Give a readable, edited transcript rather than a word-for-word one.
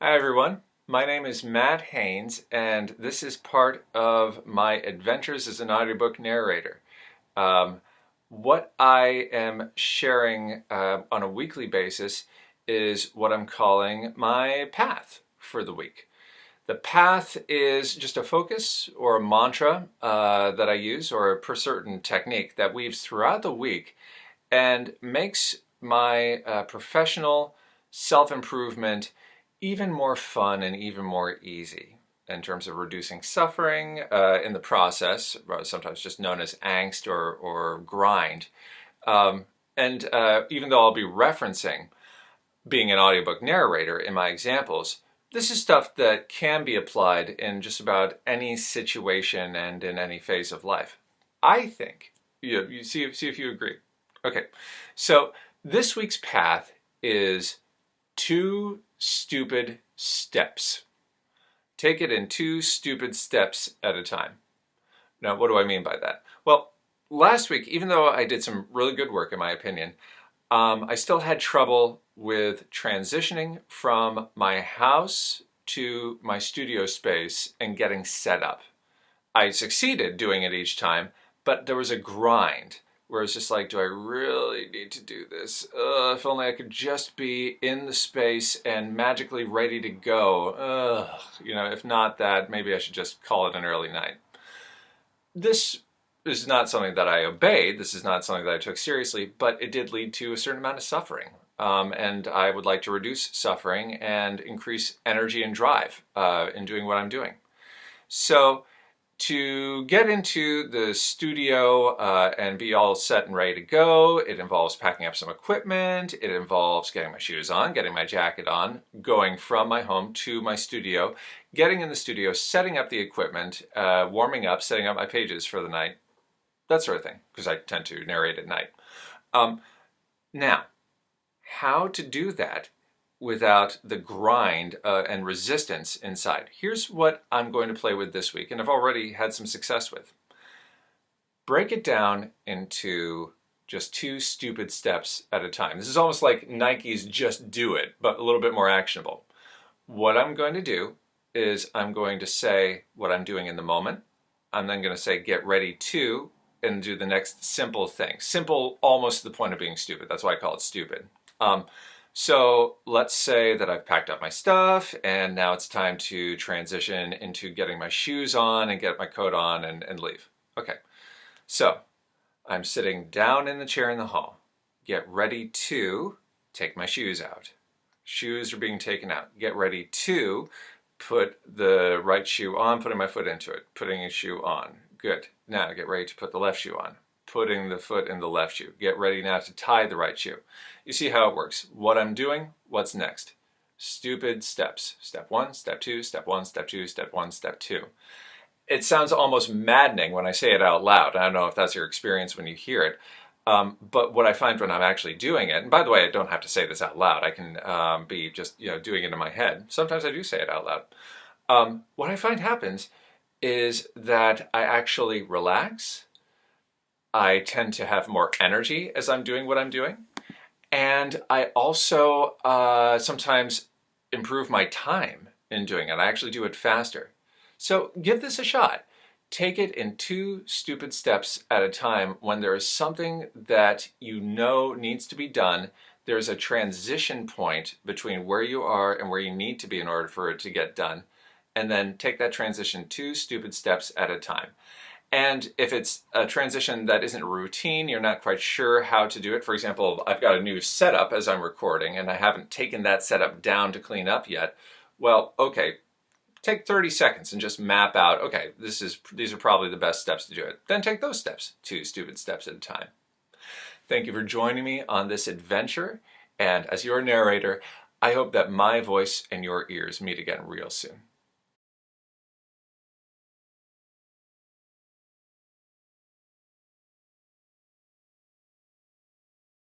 Hi everyone, my name is Matt Haynes and this is part of my adventures as an audiobook narrator. What I am sharing on a weekly basis is what I'm calling my path for the week. The path is just a focus or a mantra that I use, or a certain technique that weaves throughout the week and makes my professional self-improvement even more fun and even more easy in terms of reducing suffering in the process, sometimes just known as angst or grind. And even though I'll be referencing being an audiobook narrator in my examples, this is stuff that can be applied in just about any situation and in any phase of life. I think. You see if you agree. Okay, so this week's path is 2 stupid steps. Take it in 2 stupid steps at a time. Now, what do I mean by that? Well, last week, even though I did some really good work in my opinion, I still had trouble with transitioning from my house to my studio space and getting set up. I succeeded doing it each time, but there was a grind where it's just like, do I really need to do this? If only I could just be in the space and magically ready to go. If not that, maybe I should just call it an early night. This is not something that I obeyed. This is not something that I took seriously, but it did lead to a certain amount of suffering. And I would like to reduce suffering and increase energy and drive in doing what I'm doing. So to get into the studio and be all set and ready to go, it involves packing up some equipment, it involves getting my shoes on, getting my jacket on, going from my home to my studio, getting in the studio, setting up the equipment, warming up, setting up my pages for the night, that sort of thing, because I tend to narrate at night. Now, how to do that without the grind and resistance inside? Here's what I'm going to play with this week, and I've already had some success with. Break it down into just 2 stupid steps at a time. This is almost like Nike's Just Do It, but a little bit more actionable. What I'm going to do is I'm going to say what I'm doing in the moment. I'm then going to say get ready to, and do the next simple thing. Simple almost to the point of being stupid. That's why I call it stupid. So let's say that I've packed up my stuff and now it's time to transition into getting my shoes on and get my coat on and leave. Okay, so I'm sitting down in the chair in the hall. Get ready to take my shoes out. Shoes are being taken out. Get ready to put the right shoe on, putting my foot into it, putting a shoe on. Good. Now get ready to put the left shoe on. Putting the foot in the left shoe. Get ready now to tie the right shoe. You see how it works. What I'm doing, what's next? Stupid steps. Step 1, step 2, step 1, step 2, step 1, step 2. It sounds almost maddening when I say it out loud. I don't know if that's your experience when you hear it. But what I find when I'm actually doing it, and by the way, I don't have to say this out loud. I can be just doing it in my head. Sometimes I do say it out loud. What I find happens is that I actually relax. I tend to have more energy as I'm doing what I'm doing. And I also sometimes improve my time in doing it. I actually do it faster. So give this a shot. Take it in 2 stupid steps at a time. When there is something that you know needs to be done, there's a transition point between where you are and where you need to be in order for it to get done. And then take that transition 2 stupid steps at a time. And if it's a transition that isn't routine, you're not quite sure how to do it. For example, I've got a new setup as I'm recording and I haven't taken that setup down to clean up yet. Well, okay, take 30 seconds and just map out, okay, these are probably the best steps to do it. Then take those steps, 2 stupid steps at a time. Thank you for joining me on this adventure. And as your narrator, I hope that my voice and your ears meet again real soon.